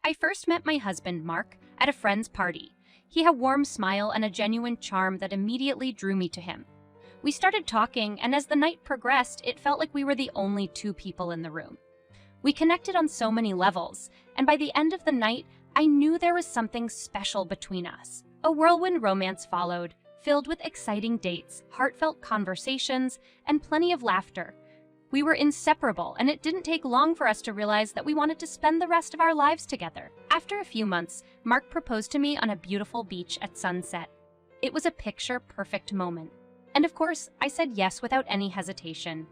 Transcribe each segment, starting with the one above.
I first met my husband, Mark, at a friend's party. He had a warm smile and a genuine charm that immediately drew me to him. We started talking, and as the night progressed, it felt like we were the only two people in the room. We connected on so many levels, and by the end of the night, I knew there was something special between us. A whirlwind romance followed, filled with exciting dates, heartfelt conversations, and plenty of laughter. We were inseparable, and it didn't take long for us to realize that we wanted to spend the rest of our lives together. After a few months, Mark proposed to me on a beautiful beach at sunset. It was a picture-perfect moment. And of course, I said yes without any hesitation.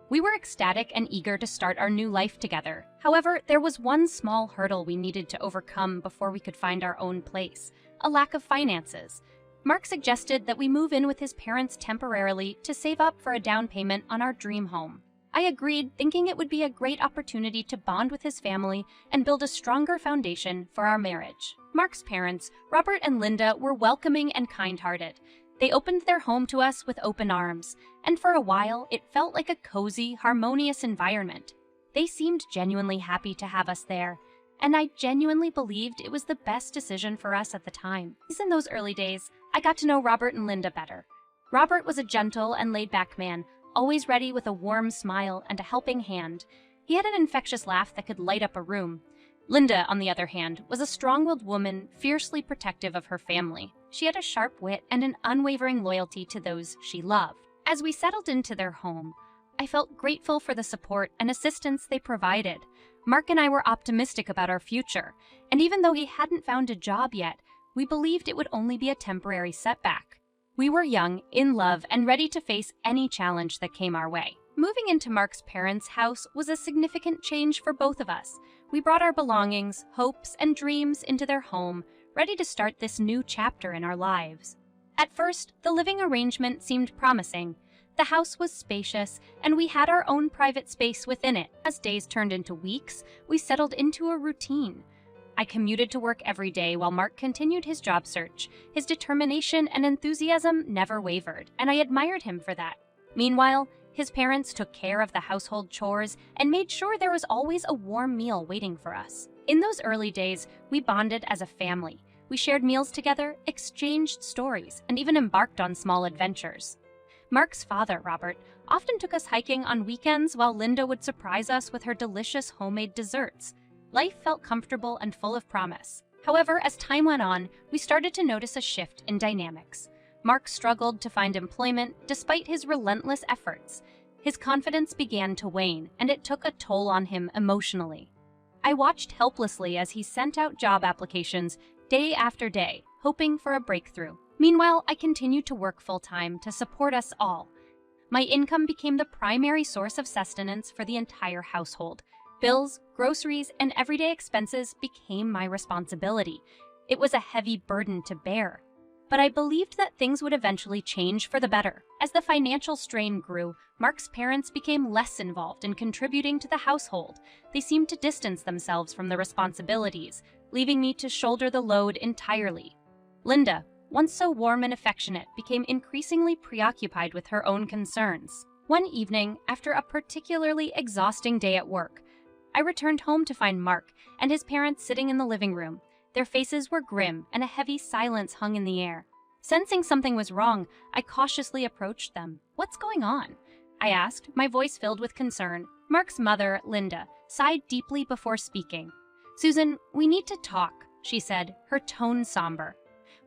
We were ecstatic and eager to start our new life together. However, there was one small hurdle we needed to overcome before we could find our own place: a lack of finances. Mark suggested that we move in with his parents temporarily to save up for a down payment on our dream home. I agreed, thinking it would be a great opportunity to bond with his family and build a stronger foundation for our marriage. Mark's parents, Robert and Linda, were welcoming and kind-hearted. They opened their home to us with open arms, and for a while, it felt like a cozy, harmonious environment. They seemed genuinely happy to have us there, and I genuinely believed it was the best decision for us at the time. In those early days, I got to know Robert and Linda better. Robert was a gentle and laid-back man, always ready with a warm smile and a helping hand. He had an infectious laugh that could light up a room. Linda, on the other hand, was a strong-willed woman, fiercely protective of her family. She had a sharp wit and an unwavering loyalty to those she loved. As we settled into their home, I felt grateful for the support and assistance they provided. Mark and I were optimistic about our future, and even though he hadn't found a job yet, we believed it would only be a temporary setback. We were young, in love, and ready to face any challenge that came our way. Moving into Mark's parents' house was a significant change for both of us. We brought our belongings, hopes, and dreams into their home, ready to start this new chapter in our lives. At first, the living arrangement seemed promising. The house was spacious, and we had our own private space within it. As days turned into weeks, we settled into a routine. I commuted to work every day while Mark continued his job search. His determination and enthusiasm never wavered, and I admired him for that. Meanwhile, his parents took care of the household chores and made sure there was always a warm meal waiting for us. In those early days, we bonded as a family. We shared meals together, exchanged stories, and even embarked on small adventures. Mark's father, Robert, often took us hiking on weekends while Linda would surprise us with her delicious homemade desserts. Life felt comfortable and full of promise. However, as time went on, we started to notice a shift in dynamics. Mark struggled to find employment despite his relentless efforts. His confidence began to wane, and it took a toll on him emotionally. I watched helplessly as he sent out job applications day after day, hoping for a breakthrough. Meanwhile, I continued to work full-time to support us all. My income became the primary source of sustenance for the entire household. Bills, groceries, and everyday expenses became my responsibility. It was a heavy burden to bear. But I believed that things would eventually change for the better. As the financial strain grew, Mark's parents became less involved in contributing to the household. They seemed to distance themselves from the responsibilities, leaving me to shoulder the load entirely. Linda, once so warm and affectionate, became increasingly preoccupied with her own concerns. One evening, after a particularly exhausting day at work, I returned home to find Mark and his parents sitting in the living room. Their faces were grim, and a heavy silence hung in the air. Sensing something was wrong, I cautiously approached them. "What's going on?" I asked, my voice filled with concern. Mark's mother, Linda, sighed deeply before speaking. "Susan, we need to talk," she said, her tone somber.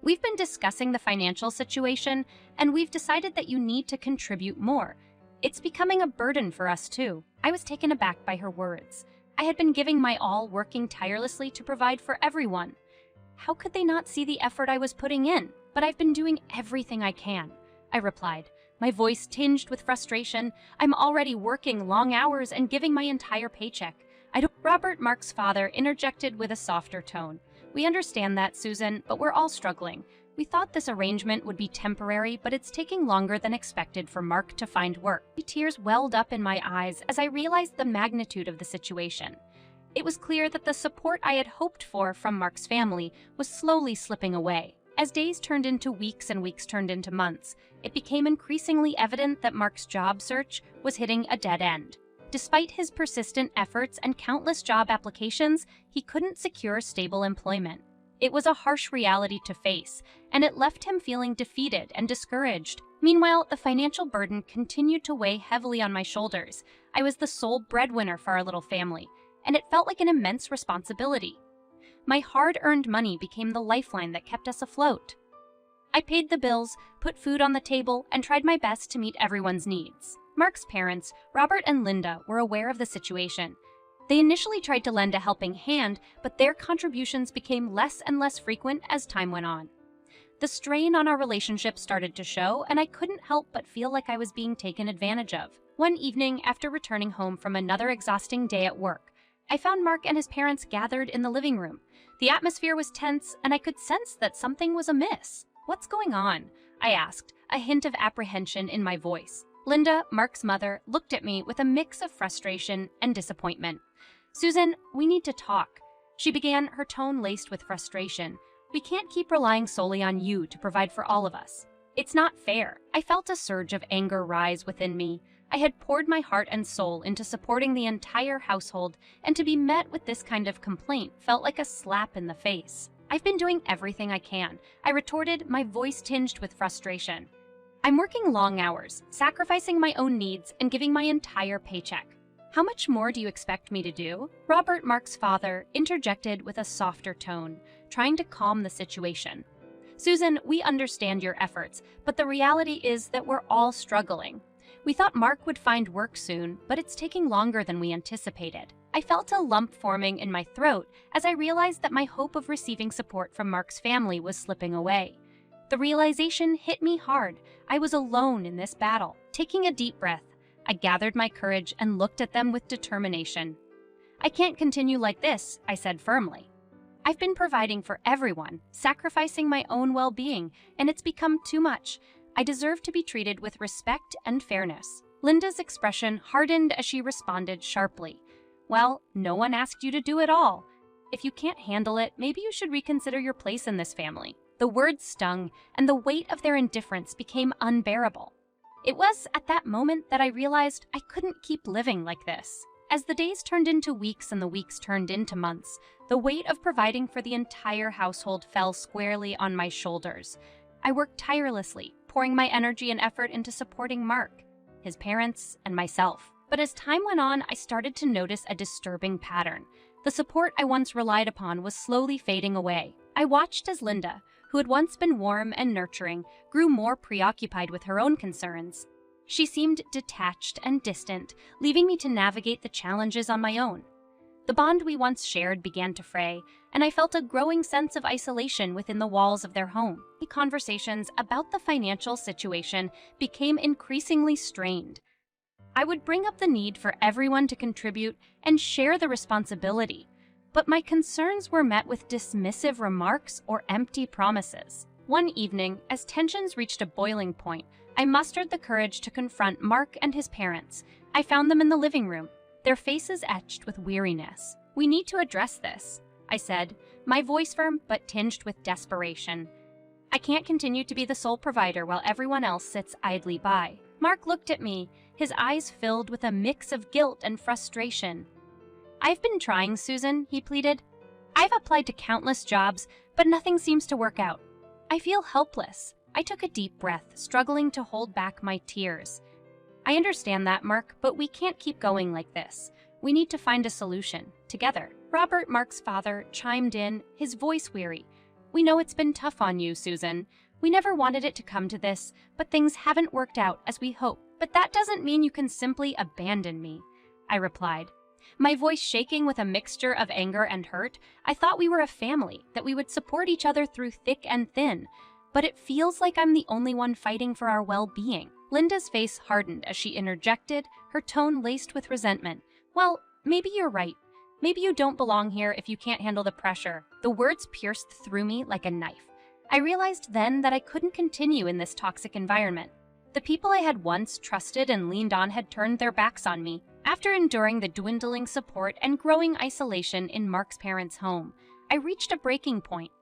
"We've been discussing the financial situation, and we've decided that you need to contribute more. It's becoming a burden for us, too." I was taken aback by her words. I had been giving my all, working tirelessly to provide for everyone. How could they not see the effort I was putting in? "But I've been doing everything I can," I replied, my voice tinged with frustration. "I'm already working long hours and giving my entire paycheck. Robert, Mark's father, interjected with a softer tone. "We understand that, Susan, but we're all struggling. We thought this arrangement would be temporary, but it's taking longer than expected for Mark to find work." Tears welled up in my eyes as I realized the magnitude of the situation. It was clear that the support I had hoped for from Mark's family was slowly slipping away. As days turned into weeks and weeks turned into months, it became increasingly evident that Mark's job search was hitting a dead end. Despite his persistent efforts and countless job applications, he couldn't secure stable employment. It was a harsh reality to face, and it left him feeling defeated and discouraged. Meanwhile, the financial burden continued to weigh heavily on my shoulders. I was the sole breadwinner for our little family, and it felt like an immense responsibility. My hard-earned money became the lifeline that kept us afloat. I paid the bills, put food on the table, and tried my best to meet everyone's needs. Mark's parents, Robert and Linda, were aware of the situation. They initially tried to lend a helping hand, but their contributions became less and less frequent as time went on. The strain on our relationship started to show, and I couldn't help but feel like I was being taken advantage of. One evening, after returning home from another exhausting day at work, I found Mark and his parents gathered in the living room. The atmosphere was tense, and I could sense that something was amiss. "What's going on?" I asked, a hint of apprehension in my voice. Linda, Mark's mother, looked at me with a mix of frustration and disappointment. "Susan, we need to talk," she began, her tone laced with frustration. "We can't keep relying solely on you to provide for all of us. It's not fair." I felt a surge of anger rise within me. I had poured my heart and soul into supporting the entire household, and to be met with this kind of complaint felt like a slap in the face. "I've been doing everything I can," I retorted, my voice tinged with frustration. "I'm working long hours, sacrificing my own needs and giving my entire paycheck. How much more do you expect me to do?" Robert, Mark's father, interjected with a softer tone, trying to calm the situation. "Susan, we understand your efforts, but the reality is that we're all struggling. We thought Mark would find work soon, but it's taking longer than we anticipated." I felt a lump forming in my throat as I realized that my hope of receiving support from Mark's family was slipping away. The realization hit me hard. I was alone in this battle. Taking a deep breath, I gathered my courage and looked at them with determination. "I can't continue like this," I said firmly. "I've been providing for everyone, sacrificing my own well-being, and it's become too much. I deserve to be treated with respect and fairness." Linda's expression hardened as she responded sharply. "Well, no one asked you to do it all. If you can't handle it, maybe you should reconsider your place in this family." The words stung, and the weight of their indifference became unbearable. It was at that moment that I realized I couldn't keep living like this. As the days turned into weeks and the weeks turned into months, the weight of providing for the entire household fell squarely on my shoulders. I worked tirelessly, pouring my energy and effort into supporting Mark, his parents, and myself. But as time went on, I started to notice a disturbing pattern. The support I once relied upon was slowly fading away. I watched as Linda, who had once been warm and nurturing, grew more preoccupied with her own concerns. She seemed detached and distant, leaving me to navigate the challenges on my own. The bond we once shared began to fray, and I felt a growing sense of isolation within the walls of their home. The conversations about the financial situation became increasingly strained. I would bring up the need for everyone to contribute and share the responsibility, but my concerns were met with dismissive remarks or empty promises. One evening, as tensions reached a boiling point, I mustered the courage to confront Mark and his parents. I found them in the living room, their faces etched with weariness. "We need to address this," I said, my voice firm but tinged with desperation. "I can't continue to be the sole provider while everyone else sits idly by." Mark looked at me, his eyes filled with a mix of guilt and frustration. "I've been trying, Susan," he pleaded. "I've applied to countless jobs, but nothing seems to work out. I feel helpless." I took a deep breath, struggling to hold back my tears. "I understand that, Mark, but we can't keep going like this. We need to find a solution, together." Robert, Mark's father, chimed in, his voice weary. "We know it's been tough on you, Susan. We never wanted it to come to this, but things haven't worked out as we hoped. But that doesn't mean you can simply abandon me," I replied. My voice shaking with a mixture of anger and hurt. "I thought we were a family, that we would support each other through thick and thin. But it feels like I'm the only one fighting for our well-being." Linda's face hardened as she interjected, her tone laced with resentment. "Well, maybe you're right. Maybe you don't belong here if you can't handle the pressure." The words pierced through me like a knife. I realized then that I couldn't continue in this toxic environment. The people I had once trusted and leaned on had turned their backs on me. After enduring the dwindling support and growing isolation in Mark's parents' home, I reached a breaking point.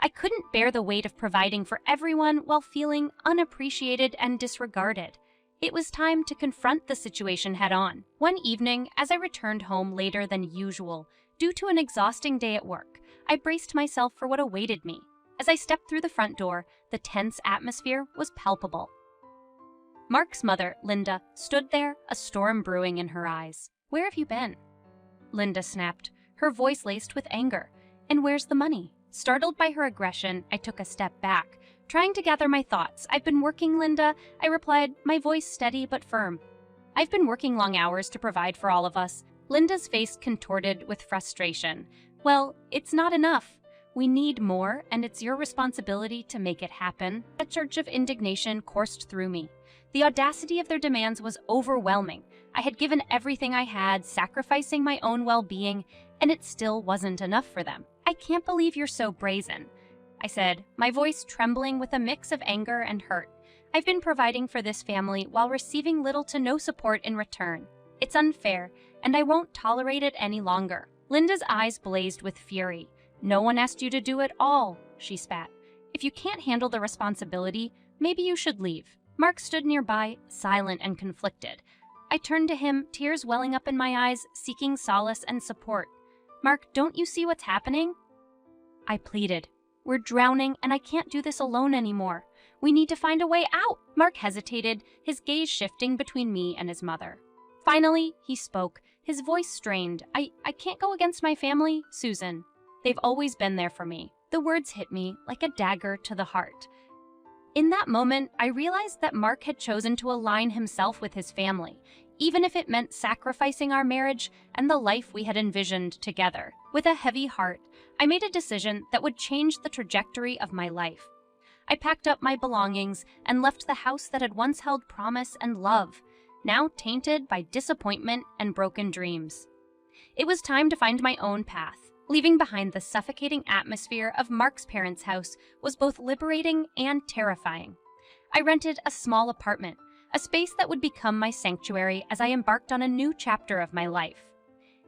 I couldn't bear the weight of providing for everyone while feeling unappreciated and disregarded. It was time to confront the situation head-on. One evening, as I returned home later than usual, due to an exhausting day at work, I braced myself for what awaited me. As I stepped through the front door, the tense atmosphere was palpable. Mark's mother, Linda, stood there, a storm brewing in her eyes. "Where have you been?" Linda snapped, her voice laced with anger. "And where's the money?" Startled by her aggression, I took a step back. Trying to gather my thoughts. "I've been working, Linda," I replied, my voice steady but firm. "I've been working long hours to provide for all of us." Linda's face contorted with frustration. "Well, it's not enough. We need more, and it's your responsibility to make it happen." A surge of indignation coursed through me. The audacity of their demands was overwhelming. I had given everything I had, sacrificing my own well-being, and it still wasn't enough for them. "I can't believe you're so brazen," I said, my voice trembling with a mix of anger and hurt. "I've been providing for this family while receiving little to no support in return. It's unfair, and I won't tolerate it any longer." Linda's eyes blazed with fury. "No one asked you to do it all," she spat. "If you can't handle the responsibility, maybe you should leave." Mark stood nearby, silent and conflicted. I turned to him, tears welling up in my eyes, seeking solace and support. "Mark, don't you see what's happening?" I pleaded. "We're drowning, and I can't do this alone anymore. We need to find a way out." Mark hesitated, his gaze shifting between me and his mother. Finally, he spoke, his voice strained. I can't go against my family, Susan. They've always been there for me." The words hit me like a dagger to the heart. In that moment, I realized that Mark had chosen to align himself with his family, even if it meant sacrificing our marriage and the life we had envisioned together. With a heavy heart, I made a decision that would change the trajectory of my life. I packed up my belongings and left the house that had once held promise and love, now tainted by disappointment and broken dreams. It was time to find my own path. Leaving behind the suffocating atmosphere of Mark's parents' house was both liberating and terrifying. I rented a small apartment, a space that would become my sanctuary as I embarked on a new chapter of my life.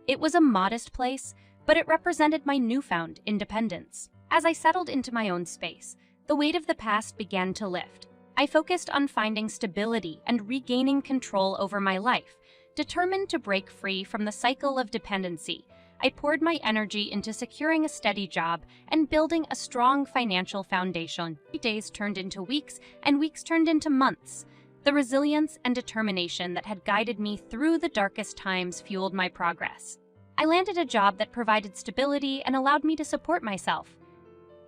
It was a modest place, but it represented my newfound independence. As I settled into my own space, the weight of the past began to lift. I focused on finding stability and regaining control over my life, determined to break free from the cycle of dependency. I poured my energy into securing a steady job and building a strong financial foundation. Days turned into weeks, and weeks turned into months. The resilience and determination that had guided me through the darkest times fueled my progress. I landed a job that provided stability and allowed me to support myself.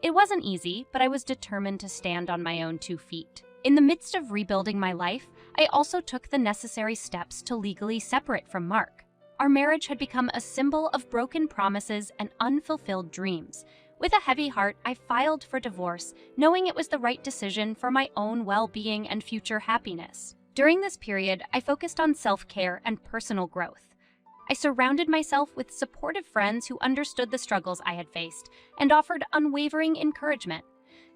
It wasn't easy, but I was determined to stand on my own 2 feet. In the midst of rebuilding my life, I also took the necessary steps to legally separate from Mark. Our marriage had become a symbol of broken promises and unfulfilled dreams. With a heavy heart, I filed for divorce, knowing it was the right decision for my own well-being and future happiness. During this period, I focused on self-care and personal growth. I surrounded myself with supportive friends who understood the struggles I had faced and offered unwavering encouragement.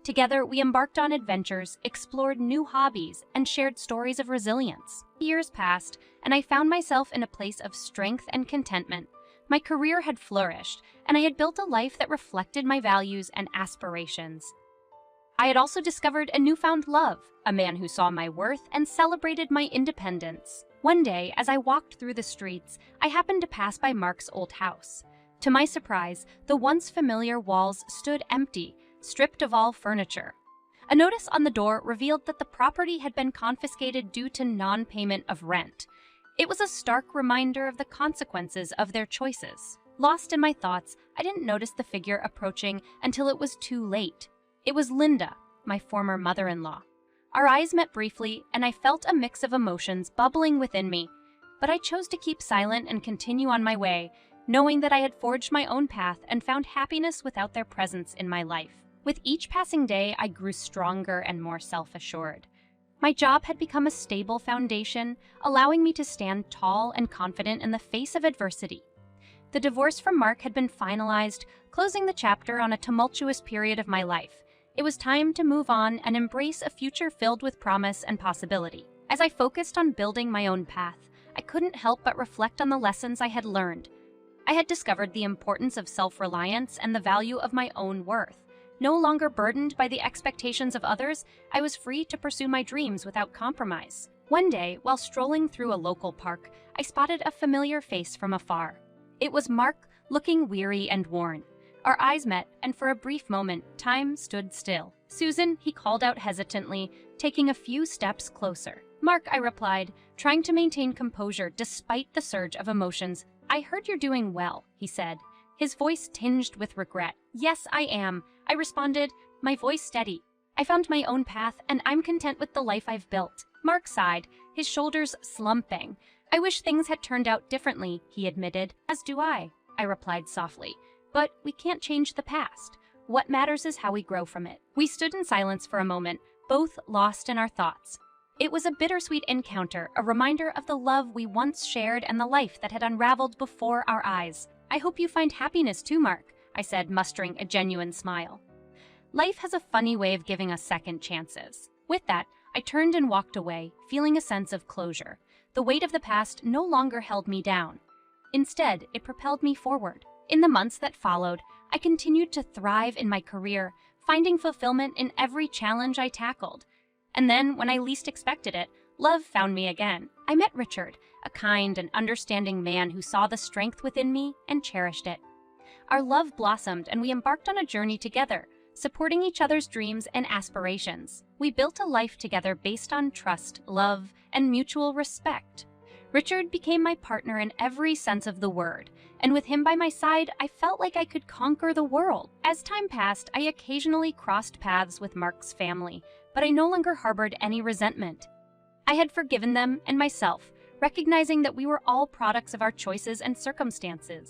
Together, we embarked on adventures, explored new hobbies, and shared stories of resilience. Years passed, and I found myself in a place of strength and contentment. My career had flourished, and I had built a life that reflected my values and aspirations. I had also discovered a newfound love, a man who saw my worth and celebrated my independence. One day, as I walked through the streets, I happened to pass by Mark's old house. To my surprise, the once familiar walls stood empty, stripped of all furniture. A notice on the door revealed that the property had been confiscated due to non-payment of rent. It was a stark reminder of the consequences of their choices. Lost in my thoughts, I didn't notice the figure approaching until it was too late. It was Linda, my former mother-in-law. Our eyes met briefly, and I felt a mix of emotions bubbling within me. But I chose to keep silent and continue on my way, knowing that I had forged my own path and found happiness without their presence in my life. With each passing day, I grew stronger and more self-assured. My job had become a stable foundation, allowing me to stand tall and confident in the face of adversity. The divorce from Mark had been finalized, closing the chapter on a tumultuous period of my life. It was time to move on and embrace a future filled with promise and possibility. As I focused on building my own path, I couldn't help but reflect on the lessons I had learned. I had discovered the importance of self-reliance and the value of my own worth. No longer burdened by the expectations of others, I was free to pursue my dreams without compromise. One day, while strolling through a local park, I spotted a familiar face from afar. It was Mark, looking weary and worn. Our eyes met, and for a brief moment, time stood still. "Susan," he called out hesitantly, taking a few steps closer. "Mark," I replied, trying to maintain composure despite the surge of emotions. "I heard you're doing well," he said, his voice tinged with regret. "Yes, I am," I responded, my voice steady. "I found my own path, and I'm content with the life I've built." Mark sighed, his shoulders slumping. "I wish things had turned out differently," he admitted. "As do I replied softly. "But we can't change the past. What matters is how we grow from it." We stood in silence for a moment, both lost in our thoughts. It was a bittersweet encounter, a reminder of the love we once shared and the life that had unraveled before our eyes. "I hope you find happiness too, Mark," I said, mustering a genuine smile. Life has a funny way of giving us second chances. With that, I turned and walked away, feeling a sense of closure. The weight of the past no longer held me down. Instead, it propelled me forward. In the months that followed, I continued to thrive in my career, finding fulfillment in every challenge I tackled. And then, when I least expected it, love found me again. I met Richard, a kind and understanding man who saw the strength within me and cherished it. Our love blossomed, and we embarked on a journey together, supporting each other's dreams and aspirations. We built a life together based on trust, love, and mutual respect. Richard became my partner in every sense of the word, and with him by my side, I felt like I could conquer the world. As time passed, I occasionally crossed paths with Mark's family, but I no longer harbored any resentment. I had forgiven them and myself, recognizing that we were all products of our choices and circumstances.